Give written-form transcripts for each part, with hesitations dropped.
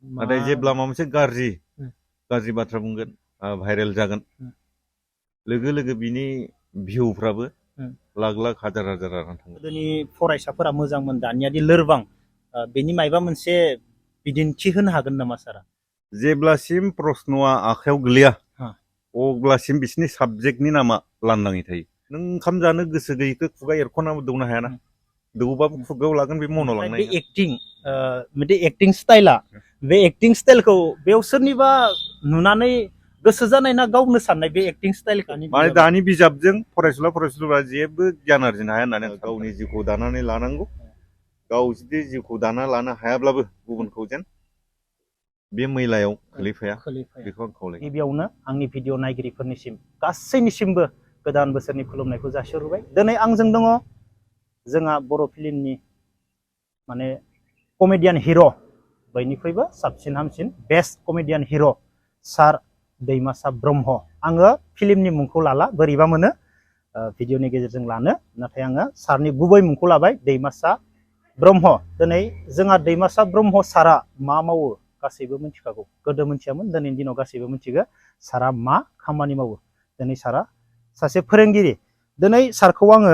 नाथाय जेब्ला माबा मोनसे गाज्रि बाथ्रा बुंगोन भाइरेल जागोन लोगो लोगो बिनि भिउफ्राबो लाख लाख हाजार हाजार रां थाङो। गोदोनि फरायसाफोरा मोजांमोन दानियादि लोरबां बेनि मायबा मोनसे बिदिन्थि होनो हागोन नामा सारा? जेब्लासिम प्रश्नआ आखायाव गोलैया अब्लासिम बिसिनि साबजेक्टनि नामा लांदाङै थायो। नों ओंखाम जानो गोसो गैयैखौ खुगा एरख'ना दौनो हायाना, दौबाबो खुगायाव लागोन बे मनाव लांनाय। बे एक्टिं स्टाइला बे एक्टिं स्टाइलखौ बेयाव सोरनिबा नुनानै गोसो जानाय ना गावनो साननाय बे एक्टिं स्टाइल? माने दानि बिजाबजों फरायसुला जेबो गियान आरजिनो हाया होननानै गावनि जिउखौ दानानै लानांगौ। गाव जुदि जिउखौ दाना लानो हायाब्लाबो गुबुनखौ जेन बे मैलायाव खोलैफाया बेखौ आं खावलायो। गिबियावनो आंनि भिडिअ नायगिरिफोरनिसिम गासैनिसिमबो गोदान बोसोरनि खुलुमनायखौ जासिहरबाय। दिनै आंजों दङ जोंहा बर' फिल्मनि माने कमेडियान हिर', बयनिख्रुइबो साबसिन हामसिन बेस्ट कमेडियान हिर' सार दैमासा ब्रह्म। आङो फिल्मनि मुंखौ लाला, बोरैबा मोनो भिडिअनि गेजेरजों लानो, नाथाय आङो सारनि गुबै मुंखौ लाबाय, दैमासा ब्रह्म। दिनै जोंहा दैमासा ब्रह्म सारा मा मावो गासैबो मिथिखागौ। गोदो मिथियामोन, दिनैनि दिनाव गासैबो मिथिगौ सारा मा खामानि मावो। दिनै सारा सासे फोरोंगिरि। दिनै सारखौ आङो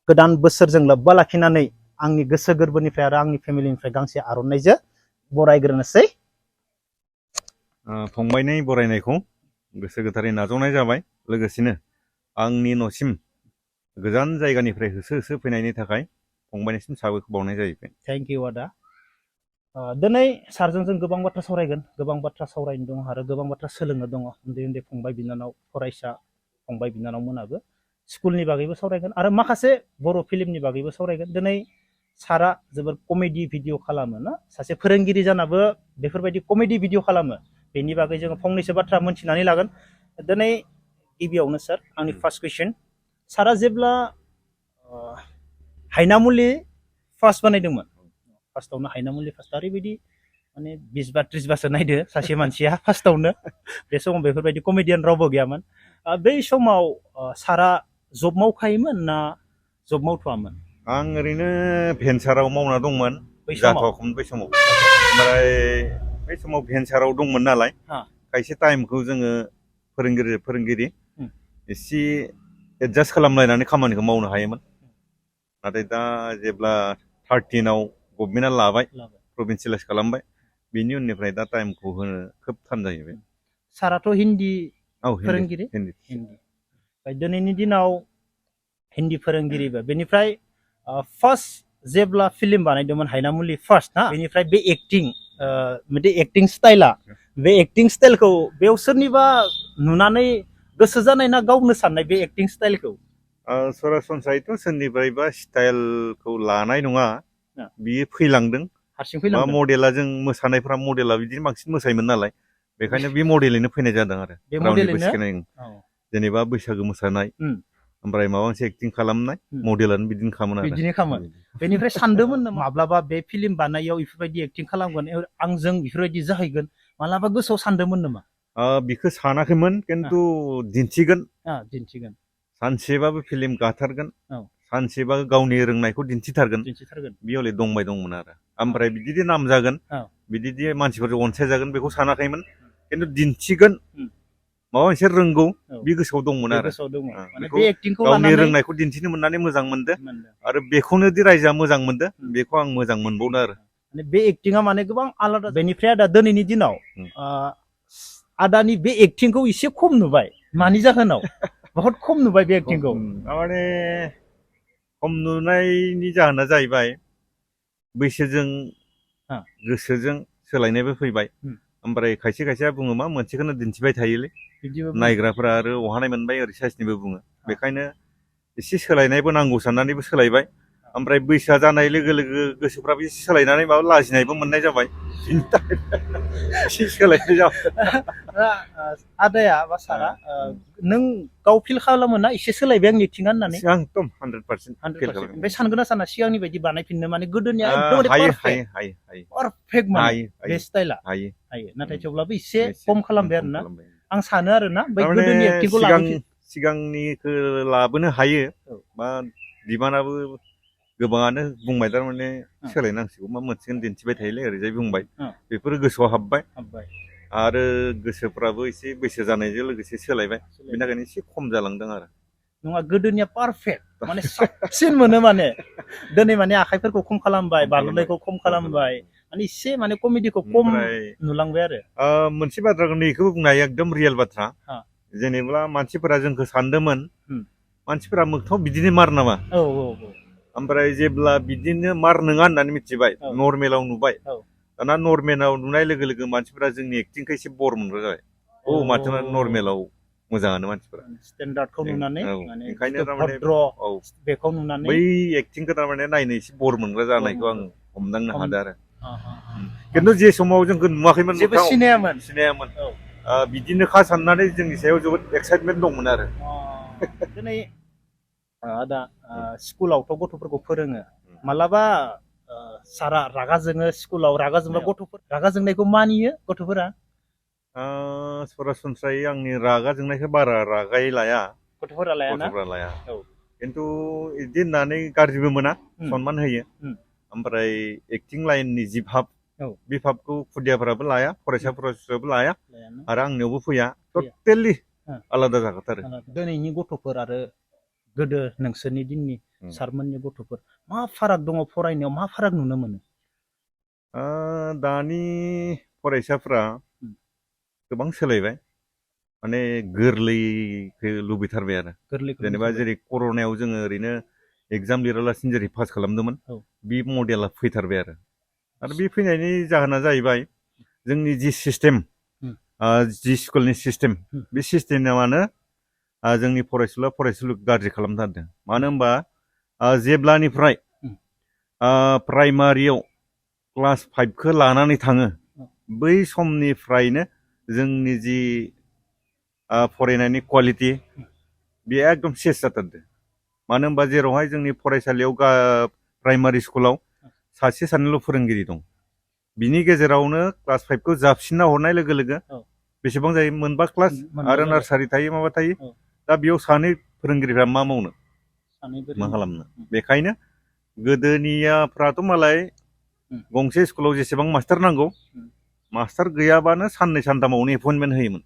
गोदान बोसोरजों लोब्बा लाखिनानै आंनि गोसो गोरबोनिफ्राय आरो आंनि फेमिलिनिफ्राय गांसे आर'नाइजों बरायग्रोनोसै। फंबायनि बरायनायखौ गोसो गोथारै नाजावनाय जाबाय। लोगोसेनो आंनि न'सिम गोजान जायगानिफ्राय होसो होसो फैनायनि थाखाय फंबायनिसिम साबायखर बावनाय जाहैबाय। थेंक इउ आदा। दिनै सारजों जों गोबां बाथ्रा सावरायगोन, गोबां बाथ्रा सावरायनो दङ आरो गोबां बाथ्रा सोलोंनो दङ। उन्दै उन्दै फंबाय बिनानाव, फरायसा फंबाय बिनानावमोनाबो स्कुलनि बागैबो सावरायगोन आरो माखासे बर' फिल्मनि बागैबो सावरायगोन। दिनै सारा जोबोर कमेडि भिडिअ खालामो ना, सासे फोरोंगिरि जानाबो बेफोरबायदि कमेडि भिडिअ खालामो। बेनि बागै जोङो फंनैसो बाथ्रा मोनथिनानै लागोन। दिनै गिबियावनो सार आंनि फार्स्ट कुइसन, सारा जेब्ला हायनामुलि फार्स्ट बानायदोंमोन, फार्स्टआवनो हायनामुलि फार्स्ट ओरैबायदि माने 20 बा 30 बारसो नायदो सासे मानसिया फार्स्टआवनो। बे समाव बेफोरबायदि कमेडियान रावबो गैयामोन। बै समाव सारा जब मावखायोमोन ना जब मावथ'वामोन? आं ओरैनो भेन्साराव मावना दंमोन, जाथ'वाखैमोन बै समाव। ओमफ्राय बै समाव भेन्साराव दंमोन नालाय खायसे टाइमखौ जोङो फोरोंगिरि एसे एडजास्ट खालामलायनानै खामानिखौ मावनो हायोमोन। नाथाय दा जेब्ला 13आव गभर्नमेन्टआ लाबाय, प्रभिन्सियेलाइज खालामबाय, बिनि उननिफ्राय दा टाइमखौ होनो खोब थान जाहैबाय। साराथ' हिन्दी फोरोंगिरि। दिनैनि दिनाव हिन्दी फोरोंगिरिबो। बेनिफ्राय फार्स्ट जेब्ला फिल्म बानायदोंमोन हायनामुलि फार्स्ट ना, बेनिफ्राय बे एक्टिं स्टाइला, बे एक्टिं स्टाइलखौ बेयाव सोरनिबा नुनानै गोसो जानाय ना गावनो साननाय बे एक्टिं स्टाइलखौ? सरासनस्रायैथ' सोरनिफ्रायबा स्टाइलखौ लानाय नङा, बियो फैलांदों। हारसिं फैलांदों। मडेला जों मोसानायफ्रा मडेला बिदिनो बांसिन मोसायोमोन नालाय, बेखायनो बे मडेलैनो फैनाय जादों आरो रावनिबो सिखायनाय। जेनेबा बैसागो मोसानाय, ओमफ्राय माबा मोनसे एक्टिं खालामनाय, मडेलानो बिदिनो खामोन आरो। बिदिनो खामोन। बेनिफ्राय सानदोंमोन नामा माब्लाबा बे फिल्म बानायनायाव बेफोरबायदि एक्टिं खालामगोन, आंजों बेफोरबायदि जाहैगोन, मालाबा गोसोआव सानदोंमोन नामा? बिखौ सानाखैमोन, खिन्थु दिन्थिगोन। सानसेबाबो फिल्म गाथारगोन, सानसेबा गावनि रोंनायखौ दिन्थिथारगोन, बे हले दंबाय दंमोन आरो। ओमफ्राय बिदि नाम जागोन, बिदि मानसिफोरजों अनसायजागोन बेखौ सानाखैमोन, खिन्थु दिन्थिगोन, माबा मोनसे रोंगौ, बे गोसोआव दंमोन आरो। गावनि रोंनायखौ दिन्थिनो मोननानै मोजां मोनदों आरो बेखौनो दि रायजोआ मोजां मोनदों, बेखौ आं मोजां मोनबावदों आरो। बे एक्टिंआ माने गोबां आलादा। बेनिफ्राय आदा दिनैनि दिनाव आदानि बे एक्टिंखौ एसे खम नुबाय, मानि जाहोनाव? बहुत खम नुबाय बे एक्टिंखौ। माने खम नुनायनि जाहोना जाहैबाय बैसोजों गोसोजों सोलायनायबो फैबाय। ओमफ्राय खायसे खायसेया बुङो मा मोनसेखौनो दिन्थिबाय थायोलै, नायग्राफोरा आरो अहानाय मोनबाय ओरै साइसनिबो बुङो। बेखायनो एसे सोलायनायबो नांगौ साननानैबो सोलायबाय। ओमफ्राय बैसोआ जानाय लोगो लोगो गोसोफ्राबो एसे सोलायनानै माबा लाजिनायबो मोननाय जाबाय, बिनि थाखाय एसे सोलायनाय जाबाय। आदाया बा सारा नों गाव फिल खालामो ना एसे सोलायबाय आंनि एक्टिंआ होननानै? एकदम 100% फिल खालामो। ओमफ्राय सानगोन ना साना सिगांनि बायदि बानायफिननो? माने गोदोनिया पारफेक्ट माने बे स्टाइला हायो, नाथाय थेवब्लाबो एसे खम खालामबाय आरो ना। आं सानो आरो ना बै गोदोनि एक्टिंखौ लाबोफिन। सिगांनिखौ लाबोनो हायो, बा डिमान्डआबो गोबाङानो बुंबाय थारमाने सोलायनांसिगौ मा मोनसेखौनो दिन्थिबाय थायोलै ओरैजाय बुंबाय बेफोरो गोसोआव हाबबाय आरो गोसोफ्राबो एसे बैसो जानायजों लोगोसे सोलायबाय बेनि थाखायनो एसे खम जालांदों आरो नङा गोदोनिया पारफेक्ट माने साबसिन मोनो माने दिनै माने आखाइफोरखौ खम खालामबाय बारलुनायखौ खम खालामबाय माने एसे माने कमेडिखौ खम नुलांबाय आरो मोनसे बाथ्राखौ नैखौबो बुंनो हायो एकदम रियेल बाथ्रा जेनेबा मानसिफोरा जोंखौ सानदोंमोन मानसिफोरा मोगथाङाव बिदिनो मार नामा ओमफ्राय जेब्ला बिदिनो मार नङा होननानै मिथिबाय नर्मेलाव नुबाय दाना नर्मेलाव नुनाय लोगो लोगो मानसिफोरा जोंनि एक्टिंखौ एसे बर मोनग्रा जाबाय माथो नर्मेलाव मोजाङानो मानसिफोरा स्टेन्डार्डखौ नुनानै ओंखायनो थारमाने बेखौ नुनानै बै एक्टिंखौ थारमाने नायनो एसे बर मोनग्रा जानायखौ आं हमदांनो हादों आरो खिन्थु जे समाव जोंखौ नुवाखैमोन जेबो सिनायामोन बिदिनोखा साननानै जोंनि सायाव जोबोद एक्साइटमेन्ट दंमोन आरो दिनै दा स्कुलावथ' गथ'फोरखौ फोरोङो मालाबा सारा रागा जोङो स्कुलाव रागा जोंबा गथ'फोर रागा जोंनायखौ मानियो गथ'फोरा सरासनस्रायै आंनि रागा जोंनायखौ बारा रागायै लाया गथ'फोरा लाया खिन्थु बिदि होननानै गाज्रिबो मोना सनमान होयो ओमफ्राय एक्टिं लाइननि जि भाब बे भाबखौ खुदियाफोराबो लाया फरायसाफोराबो लाया आरो आंनियावबो फैया टटेलि आलादा जाखाथारो दिनैनि गथ'फोर आरो गोदो नोंसोरनि दिननि सारमोननि गथ'फोर मा फाराग दङ फरायनायाव मा फाराग नुनो मोनो दानि फरायसाफ्रा गोबां सोलायबाय माने गोरलैखौ लुबैथारबाय आरो जेनेबा जेरै कर'नायाव जोङो ओरैनो एगजाम लिरालासिनो जेरै पास खालामदोंमोन बे मडेला फैथारबाय आरो बे फैनायनि जाहोना जाहैबाय जोंनि जि सिस्टेम जि स्कुलनि सिस्टेम बे सिस्टेमानो जोंनि फरायसुला गाज्रि खालामथारदों मानो होनबा जेब्लानिफ्राय प्राइमारियाव क्लास 5खौ लानानै थाङो बै समनिफ्रायनो जोंनि जि फरायनायनि क्वालिटि बेयो एकदम चेन्ज जाथारदों मानो होनबा जेरावहाय जोंनि फरायसालियाव प्राइमारि स्कुलाव सासे सानैल' फोरोंगिरि दं बिनि गेजेरावनो क्लास 5खौ जाबसिनना हरनाय लोगो लोगो बेसेबां जायो मोनबा क्लास आरो नार्सारि थायो माबा थायो दा बेयाव सानै फोरोंगिरिफ्रा मा मावनो मा खालामनो बेखायनो गोदोनियाफ्राथ' मालाय गंसे स्कुलाव जेसेबां मास्टार नांगौ मास्टार गैयाबानो साननै सानथामावनो एपइन्टमेन्ट होयोमोन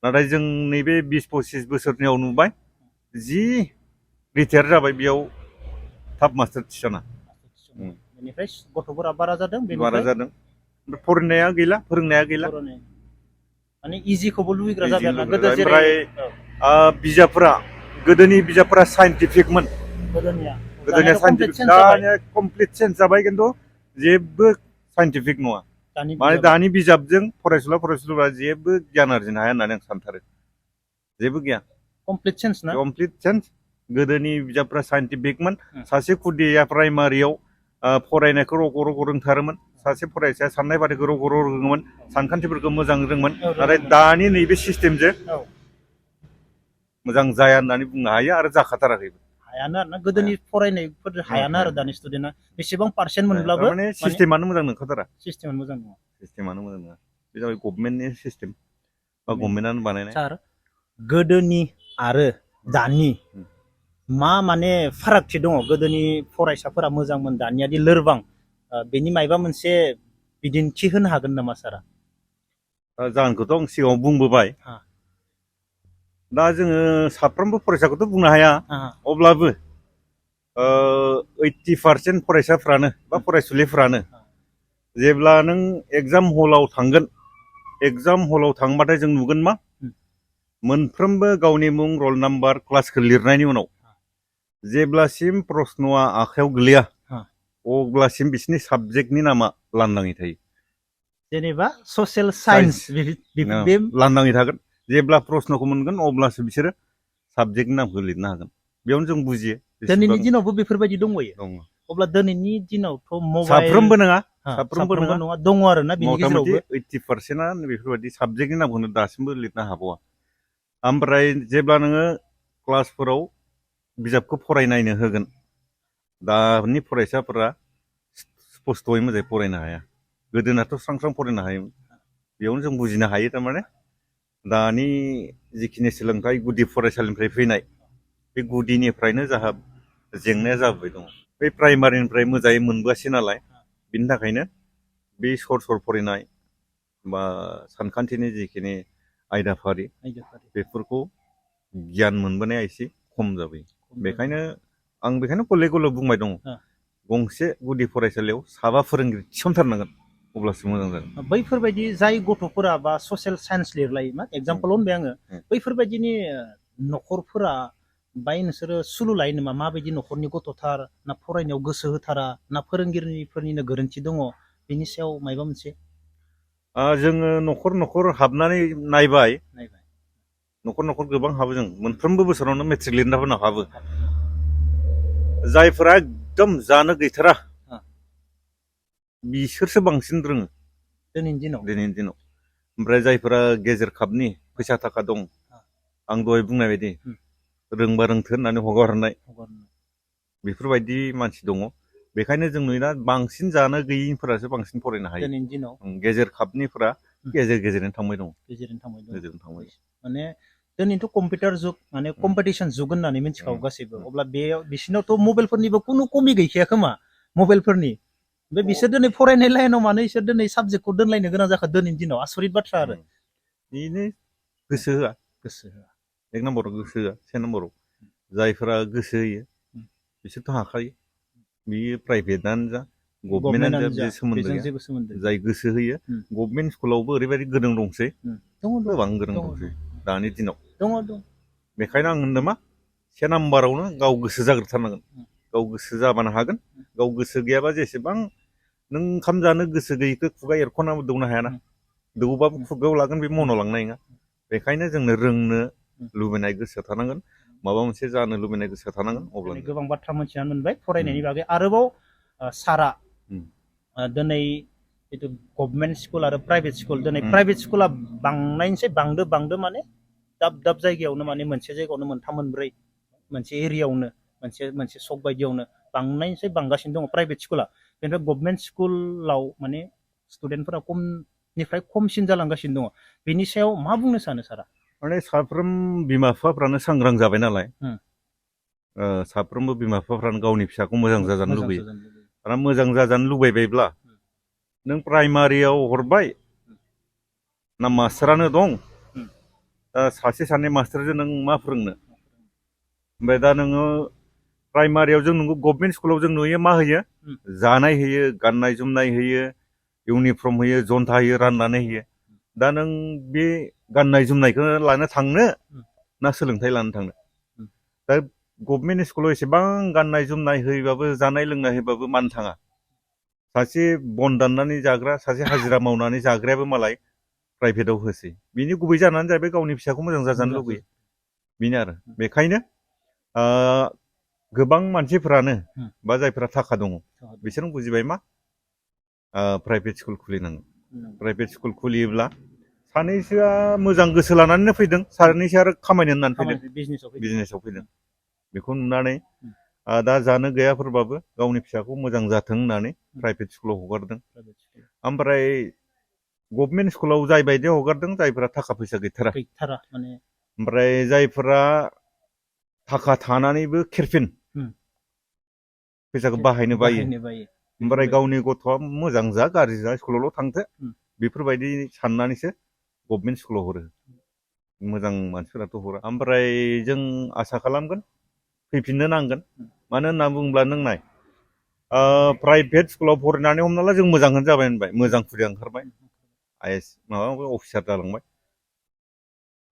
नाथाय जों नैबे 20-25 बोसोरनियाव नुबाय जि रिटायार जाबाय बेयाव थाब मास्टार थिसना बेनिफ्राय गथ'फोरा बारा जादों फरायनाया गैला फोरोंनाया गैला माने इजिखौबो लुबैग्रा जाबाय आरोना गोदो जेरै बिजाबफोरा गोदोनि बिजाबफोरा साइन्टिफिकमोन गोदोनिया साइन्टिफिक दानिया कमप्लिट चेन्ज जाबाय खिन्थु जेबो साइन्टिफिक नङा माने दानि बिजाबजों फरायसुला जेबो गियान आरजिनो हाया होननानै आं सानथारो जेबो गैया कमप्लिट चेन्ज गोदोनि बिजाबफ्रा साइन्टिफिकमोन सासे खुदिया प्राइमारियाव फरायनायखौ रग' रग' रोंथारोमोन सासे फरायसाया साननाय बादिखौ रग' रग' रोङोमोन सानखान्थिफोरखौ मोजां रोङोमोन नाथाय दानि नैबे सिस्टेमजों मोजां जाया होननानै बुंनो हायो आरो जाखाथाराखैबो हायानो आरोना गोदोनि फरायनायफोर हायानो आरो दानि स्टुडेन्टआ बेसेबां पार्सेन्ट मोनब्लाबो माने सिस्टेमानो मोजां नंखाथारा सिस्टेमानो मोजां नङा बे जाबाय गभर्नमेन्टनि सिस्टेम बा गभर्नमेन्टआनो बानायनाय सार गोदोनि आरो दानि मा माने फारागथि दङ गोदोनि फरायसाफोरा मोजांमोन दानियादि लोरबां बेनि मायबा मोनसे बिदिन्थि होनो हागोन नामा सारा जाहोनखौथ' आं सिगाङाव बुंबोबाय दा जोङो साफ्रोमबो फरायसाखौथ' बुंनो हाया अब्लाबो 80% फरायसाफ्रानो बा फरायसुलिफ्रानो जेब्ला नों एगजाम हलाव थांगोन एगजाम हलाव थांबाथाय जों नुगोन मा मोनफ्रोमबो गावनि मुं रल नाम्बार क्लासखौ लिरनायनि उनाव जेब्लासिम प्रश्नआ आखायाव गोलैया अब्लासिम बिसोरनि साबजेक्टनि नामा लांदाङै थायो जेनेबा ससियेल साइन्स लांदाङै थागोन जेब्ला प्रश्नखौ मोनगोन अब्लासो बिसोरो साबजेक्टनि नामखौ लिरनो हागोन बेयावनो जों बुजियो दिनैनि दिनावबो बेफोरबायदि दंबायो अब्ला दिनैनि दिनावथ' मबाइल साफ्रोमबो नङा दङ आरोना बेनि गेजेरावबो 80%आ बेफोरबायदि साबजेक्टनि नामखौनो दासिमबो लिरनो हाबावा ओमफ्राय जेब्ला नोङो क्लासफोराव बिजाबखौ फरायनायनो होगोन दानि फरायसाफोरा स्पस्थ'यै मोजाङै फरायनो हाया गोदोनाथ' स्रां स्रां फरायनो हायोमोन बेयावनो जों बुजिनो हायो थारमाने दानि जिखिनि सोलोंथाइ गुदि फरायसालिनिफ्राय फैनाय बे गुदिनिफ्रायनो जाहा जेंनाया जाबोबाय दङ बै प्राइमारिनिफ्राय मोजाङै मोनबोआसै नालाय बिनि थाखायनो बे सर फरायनाय बा सानखान्थिनि जिखिनि आयदाफारि बेफोरखौ गियान मोनबोनाया एसे खम जाबाय। बेखायनो आं गले गले बुंबाय दङ गंसे गुदि फरायसालियाव साबा फोरोंगिरि थिसनथारनांगोन अब्लासो मोजां जागोन। बैफोरबायदि जाय गथ'फोरा बा ससियेल साइन्स लिरलायो मा एगजामपोल होनबाय आङो बैफोरबायदिनि न'खरफोरा बाय नोंसोरो सुलु लायो नामा माबायदि न'खरनि गथ'थार ना फरायनायाव गोसो होथारा ना फोरोंगिरिफोरनिनो गोरोन्थि दङ बेनि सायाव मायबा मोनसे जोङो न'खर हाबनानै नायबाय न'खर गोबां हाबो जों मोनफ्रोमबो बोसोरावनो मेट्रिक लिरनायफोरनाव हाबो जायफोरा एकदम जानो गैथारा बिसोरसो बांसिन रोङो दिनैनि दिनाव ओमफ्राय जायफोरा गेजेर खापनि फैसा थाखा दं आं दहाय बुंनाय बायदि रोंबा रोंथो होननानै हगारहरनाय बेफोरबायदि मानसि दङ। बेखायनो जों नुयोना बांसिन जानो गैयिफोरासो बांसिन फरायनो हायो। दिनैनि दिनाव गेजेर खापनिफोरा गेजेरनो थांबाय दं। माने दिनैथ' कम्पिउटार जुग माने कम्पिटिसन जुग होननानै मिथिखागौ गासैबो अब्ला बेयाव बिसोरनावथ' मबाइलफोरनिबो खुनु कमि गैखाया खोमा मबाइलफोरनि ओमफ्राय बिसोर दिनै फरायनाय लाइनाव मानो बिसोर दिनै साबजेक्टखौ दोनलायनो गोनां जाखो दिनैनि दिनाव आसरित बाथ्रा आरो बेनो गोसो होआ एक नम्बराव गोसो होआ से नम्बराव जायफोरा गोसो होयो बिसोरथ' हाखायो बियो प्राइभेटआनो जा गभर्नमेन्टआनो जा बिदि सोमोन्दो गैया जाय गोसो होयो गभर्नमेन्ट स्कुलावबो ओरैबायदि गोरों दंसै गोबां गोरों दंसै दानि दिनाव दङ बेखायनो आं होनदों मा से नाम्बारावनो गाव गोसो जाग्रोथारनांगोन गाव गोसो जाबानो हागोन गाव गोसो गैयाबा जेसेबां नों ओंखाम जानो गोसो गैयैखौ खुगा एरख'ना दौनो हायाना दौबाबो खुगायाव लागोन बे मनाव लांनाय नङा। बेखायनो जोंनो रोंनो लुबैनाय गोसो थानांगोन माबा मोनसे जानो लुबैनाय गोसो थानांगोन अब्ला गोबां बाथ्रा मोनथिनानै मोनबाय फरायनायनि बागै आरोबाव सारा दिनै जितु गभर्नमेन्ट स्कुल आरो प्राइभेट स्कुल दिनै प्राइभेट स्कुला बांनायनिसै बांदो माने दाब जायगायावनो माने मोनसे जायगायावनो मोनथाम मोनब्रै मोनसे एरियायावनो मोनसे सक बायदियावनो बांनायनिसै बांगासिनो दङ प्राइभेट स्कुला बेनिफ्राय गभर्नमेन्ट स्कुलाव माने स्टुडेन्टफोरा खमनिफ्राय खमसिन जालांगासिनो दङ बेनि सायाव मा बुंनो सानो सारा? माने साफ्रोम बिमा बिफाफ्रानो सांग्रां जाबाय नालाय साफ्रोमबो बिमा बिफाफ्रानो गावनि फिसाखौ मोजां जाजानो लुबैयो आरो मोजां जाजानो लुबैबायब्ला नों प्राइमारियाव हरबाय ना मास्टारानो दं दा सासे सानै मास्टारजों नों मा फोरोंनो ओमफ्राय दा नोङो प्राइमारियाव जों नोंखौ गभर्नमेन्ट स्कुलाव जों नुयो मा होयो जानाय होयो गाननाय जोमनाय होयो इउनिफर्म होयो जन्था होयो राननानै होयो दा नों बे गाननाय जोमनायखौ लानो थांनो ना सोलोंथाइ लानो थांनो दा गभर्नमेन्ट स्कुलाव एसेबां गाननाय जोमनाय होयोबाबो जानाय लोंनाय होबाबो मानो थाङा सासे बन दाननानै जाग्रा सासे हाजिरा मावनानै जाग्रायाबो मालाय प्राइभेटाव होसै बिनि गुबै जानानै जाहैबाय गावनि फिसाखौ मोजां जाजानो लुबैयो बेनो आरो बेखायनो गोबां मानसिफोरानो बा जायफोरा थाखा दङ बिसोरनो बुजिबाय मा प्राइभेट स्कुल खुलिनांगौ प्राइभेट स्कुल खुलियोब्ला सानैसोआ मोजां गोसो लानानैनो फैदों सानैसो आरो खामायनो होननानै फैदों बिजनेसाव फैदों बेखौ नुनानै दा जानो गैयाफोरबाबो गावनि फिसाखौ मोजां जाथों होननानै प्राइभेट स्कुलाव हगारदों ओमफ्राय गभर्नमेन्ट स्कुलाव जाय बायदि हगारदों जायफोरा थाखा फैसा गैथारा माने ओमफ्राय जायफोरा थाखा थानानैबो खेरफिन फैसाखौ बाहायनो बायो ओमफ्राय गावनि गथ'आ मोजां जा गाज्रि जा स्कुलावल' थांथो बेफोरबायदि साननानैसो गभर्नमेन्ट स्कुलाव हरो मोजां मानसिफोराथ' हरा ओमफ्राय जों आसा खालामगोन फैफिननो नांगोन मानो होनना बुङोब्ला नों नाय प्राइभेट स्कुलाव फरायनानै हमना ला जों मोजांखौनो जाबाय होनबाय मोजां खुदिया ओंखारबाय आइएस माबा अफिसार जालांबाय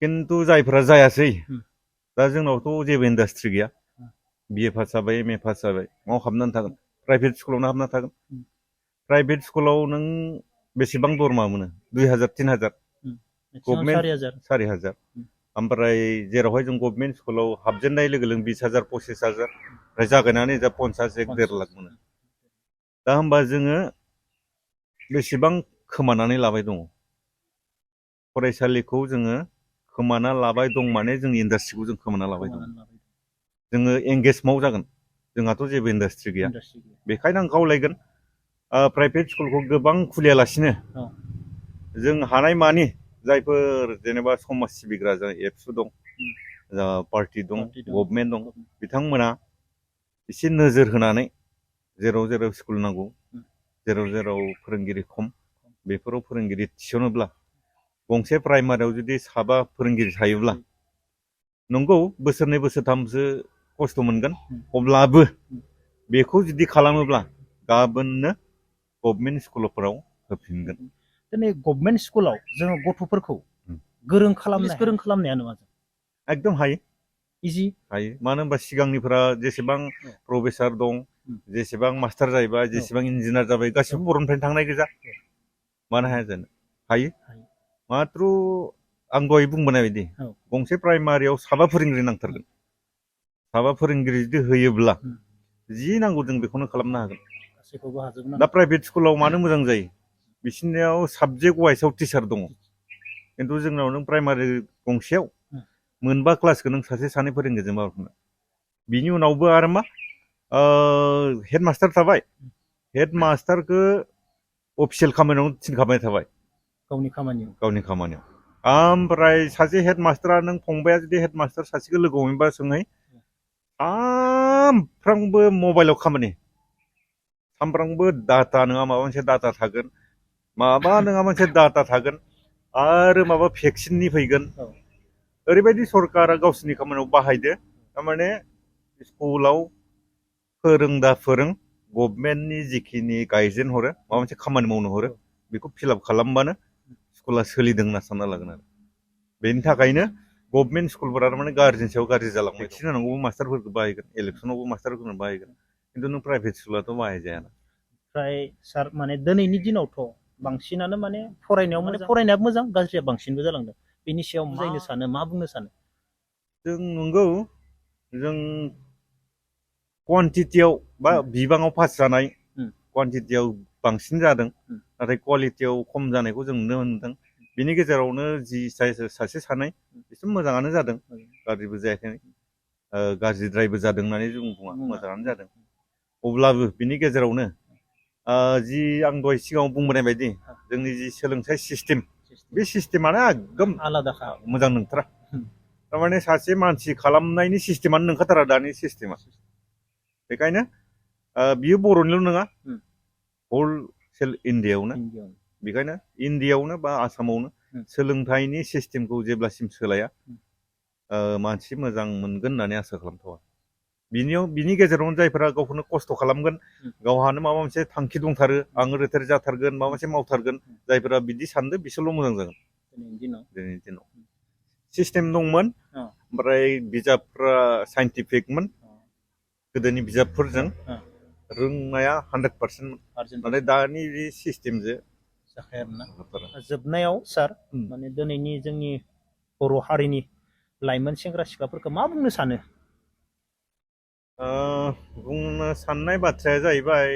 खिन्थु जायफोरा जायासै दा जोंनावथ' जेबो इन्डास्ट्रि गैया बिए पास जाबाय एम ए पास जाबाय माव हाबनानै थागोन प्राइभेट स्कुलावनो हाबना थागोन प्राइभेट स्कुलाव नों बेसेबां दरमा मोनो 2000 3000 गभर्नमेन्ट 4000 ओमफ्राय जेरावहाय जों गभर्नमेन्ट स्कुलाव हाबजेननाय लोगो लोगो 20000 25000 ओमफ्राय जागायनानै जा 50 1.5 लाख मोनो दा होमबा जोङो बेसेबां खोमानानै लाबाय दङ फरायसालिखौ जोङो खोमाना लाबाय दं माने जोंनि इन्डास्ट्रिखौ जों खोमाना लाबाय दं जोङो एंगेज माव जागोन जोंहाथ' जेबो इन्डास्ट्रि गैया बेखायनो आं खावलायगोन प्राइभेट स्कुलखौ गोबां खुलियालासिनो जों हानाय मानि जायफोर जेनेबा समाज सिबिग्रा जों एबसु दं पार्टि दं गभर्नमेन्ट दं बिथांमोना एसे नोजोर होनानै जेराव जेराव स्कुल नांगौ जेराव जेराव फोरोंगिरि खम बेफोराव फोरोंगिरि थिसनोब्ला गंसे प्राइमारियाव जुदि 7 फोरोंगिरि थायोब्ला नंगौ बोसोरनै बोसोरथामसो खस्थ' मोनगोन अब्लाबो बेखौ जुदि खालामोब्ला गाबोननो गभर्नमेन्ट स्कुलफोराव होफिनगोन। दिनै गभर्नमेन्ट स्कुलाव जोङो गथ'फोरखौ गोरों खालामनाया नङा एकदम हायो इजि हायो मानो होनबा सिगांनिफोरा जेसेबां प्रफेसार दं जेसेबां मास्टार जाहैबाय जेसेबां इन्जिनियार जाबाय गासिबो बर'निफ्रायनो थांनाय गोजा मानो हाया जानो हायो माथ्र आं दहाय बुंबोनाय बायदि गंसे प्राइमारियाव 7 फोरोंगिरि नांथारगोन 7 फोरोंगिरि जुदि होयोब्ला जि नांगौ जों बेखौनो खालामनो हागोन। दा प्राइभेट स्कुलाव मानो मोजां जायो बिसोरनियाव साबजेक्ट वाइसआव टिचार दङ खिन्थु जोंनाव नों प्राइमारि गंसेयाव मोनबा क्लासखौ नों सासे सानै फोरोंगिरिजों मावनो बिनि उनावबो आरो मा हेड मास्टार थाबाय हेड मास्टारखौ अफिसियेल खामानियाव थिनखाबाय थाबाय गावनि खामानियाव ओमफ्राय सासे हेड मास्टारा नों फंबाया जुदि हेड मास्टार सासेखौ लोगो हमोबा सोंहै सामफ्रामबो मबाइलाव खामानि सामफ्रामबो डाटा नङा माबा मोनसे डाटा थागोन माबा नङा मोनसे डाटा थागोन आरो माबा भेक्सिननि फैगोन ओरैबायदि सरकारा गावसोरनि खामानियाव बाहायदो थारमाने स्कुलाव फोरोंदा फोरों गभर्नमेन्टनि जिखिनि गाइडलाइन हरो माबा मोनसे खामानि मावनो हरो बेखौ फिलआप खालामबानो स्कुला सोलिदों होनना सानना लागोन आरो बेनि थाखायनो गभर्नमेन्ट स्कुलफोरा माने गाज्रिनि सायाव गाज्रि जालांबाय भेक्सिन होनांगौबो मास्टारफोरखौ बाहायगोन इलेक्सनावबो मास्टारफोरखौ बाहायगोन खिन्थु नों प्राइभेट स्कुलाथ' बाहायजायाना। ओमफ्राय सार माने दिनैनि दिनावथ' बांसिनानो माने फरायनायाबो मोजां गाज्रिया बांसिनबो जालांदों बेनि सायाव बुजायनो सानो मा बुंनो सानो? जों नंगौ जों क्वान्टिटियाव बा बिबाङाव पास जानाय क्वान्टिटियाव बांसिन जादों नाथाय क्वालिटियाव खम जानायखौ जों नुनो मोनदों बिनि गेजेरावनो जि सासे सानै बिसोर मोजाङानो जादों गाज्रिबो जायाखै गाज्रिद्रायबो जादों होननानै जों बुङा मोजाङानो जादों अब्लाबो बिनि गेजेरावनो जि आं दहाय सिगाङाव बुंबोनाय बायदि जोंनि जि सोलोंथाइ सिस्टेम बे सिस्टेमानो एकदम आलादाखा मोजां नंथारा थारमाने सासे मानसि खालामनायनि सिस्टेमानो नंखाथारा दानि सिस्टेमा बेखायनो बियो बर'निल' नङा हल इण्डियायावनो बेखायनो इण्डियायावनो बा आसामावनो सोलोंथाइनि सिस्टेमखौ जेब्लासिम सोलाया मानसि मोजां मोनगोन होननानै आसा खालामथ'वा बिनि गेजेरावनो जायफोरा गावखौनो खस्थ' खालामगोन गावहानो माबा मोनसे थांखि दंथारो आं रिटायार जाथारगोन माबा मोनसे मावथारगोन जायफोरा बिदि सानदों बिसोरल' मोजां जागोन दिनैनि दिनाव सिस्टेम दंमोन ओमफ्राय बिजाबफ्रा साइन्टिफिकमोन गोदोनि बिजाबफोरजों रोंनाया 100% नाथाय दानि बे सिस्टेमजों जाखाया आरोना जोबनायाव सार माने दिनैनि जोंनि बर' हारिनि लाइमोन सेंग्रा सिख्लाफोरखौ मा बुंनो सानो? बुंनो साननाय बाथ्राया जाहैबाय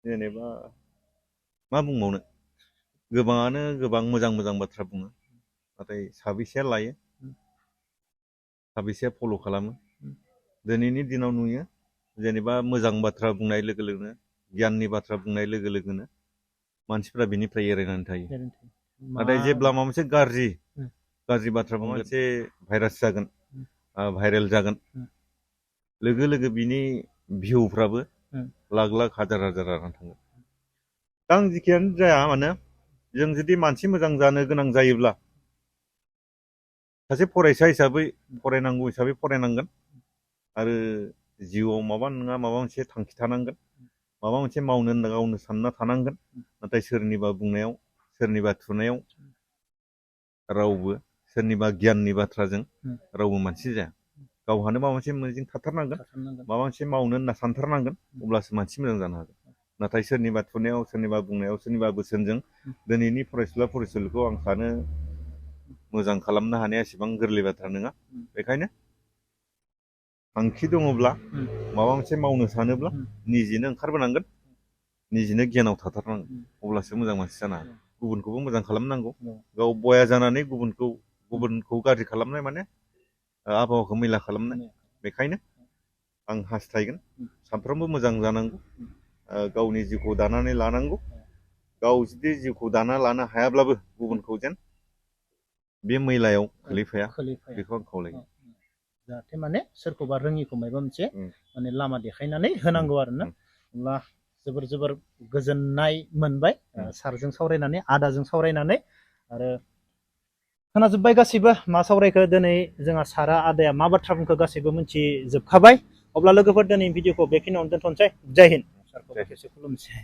जेनेबा मा बुंबावनो गोबाङानो गोबां मोजां मोजां बाथ्रा बुङो नाथाय साबैसेया लायो साबैसेया फल' खालामो दिनैनि दिनाव नुयो जेनेबा मोजां बाथ्रा बुंनाय लोगो लोगोनो गियाननि बाथ्रा बुंनाय लोगो लोगोनो मानसिफ्रा बिनिफ्राय एरायनानै थायो नाथाय जेब्ला माबा मोनसे गाज्रि बाथ्रा बुङो मोनसे भाइरास जागोन भाइरेल जागोन लोगो लोगो बिनि भिउफ्राबो लाख लाख हाजार हाजार जानानै थाङो दा आं जिखियानो जाया मानो जों जुदि मानसि मोजां जानो गोनां जायोब्ला सासे फरायसा हिसाबै फरायनांगौ हिसाबै फरायनांगोन आरो जिउआव माबा नङा माबा मोनसे थांखि थानांगोन माबा मोनसे मावनो होनना गावनो सानना थानांगोन नाथाय सोरनिबा बुंनायाव सोरनिबा थुनायाव रावबो सोरनिबा गियाननि बाथ्राजों रावबो मानसि जाया गावहानो माबा मोनसे मिजिं थाथारनांगोन माबा मोनसे मावनो होनना सानथारनांगोन अब्लासो मानसि मोजां जानो हागोन नाथाय सोरनिबा थुनायाव सोरनिबा बुंनायाव सोरनिबा बोसोनजों दिनैनि फरायसुला फरायसुलिखौ आं सानो मोजां खालामनो हानाया एसेबां गोरलै बाथ्रा नङा बेखायनो थांखि दङब्ला माबा मोनसे मावनो सानोब्ला निजेनो ओंखारबोनांगोन निजेनो गियानाव थाथारनांगोन अब्लासो मोजां मानसि जानो हागोन गुबुनखौबो मोजां खालामनांगौ गाव बया जानानै गुबुनखौ गाज्रि खालामनाय माने आबहावाखौ मैला खालामनाय बेखायनो आं हास्थायगोन सानफ्रोमबो मोजां जानांगौ गावनि जिउखौ दानानै लानांगौ गाव जुदि जिउखौ दाना लानो हायाब्लाबो गुबुनखौ जेन बे मैलायाव खोलैफाया बेखौ आं खावलायो। जाहाथे माने सोरखौबा रोङिखौ माबा मोनसे माने लामा देखायनानै होनांगौ आरोना अब्ला जोबोर जोबोर गोजोननाय मोनबाय सारजों सावरायनानै आदाजों सावरायनानै आरो खोनाजोब्बाय गासैबो मा सावरायखो दिनै जोंहा सारा आदाया मा बाथ्रा बुंखो गासैबो मिथिजोबखाबाय अब्ला लोगोफोर दिनै भिडिअखौ बेखिनियावनो दोनथ'नोसै जय हिन्द सारखौ खेबसे खुलुमसै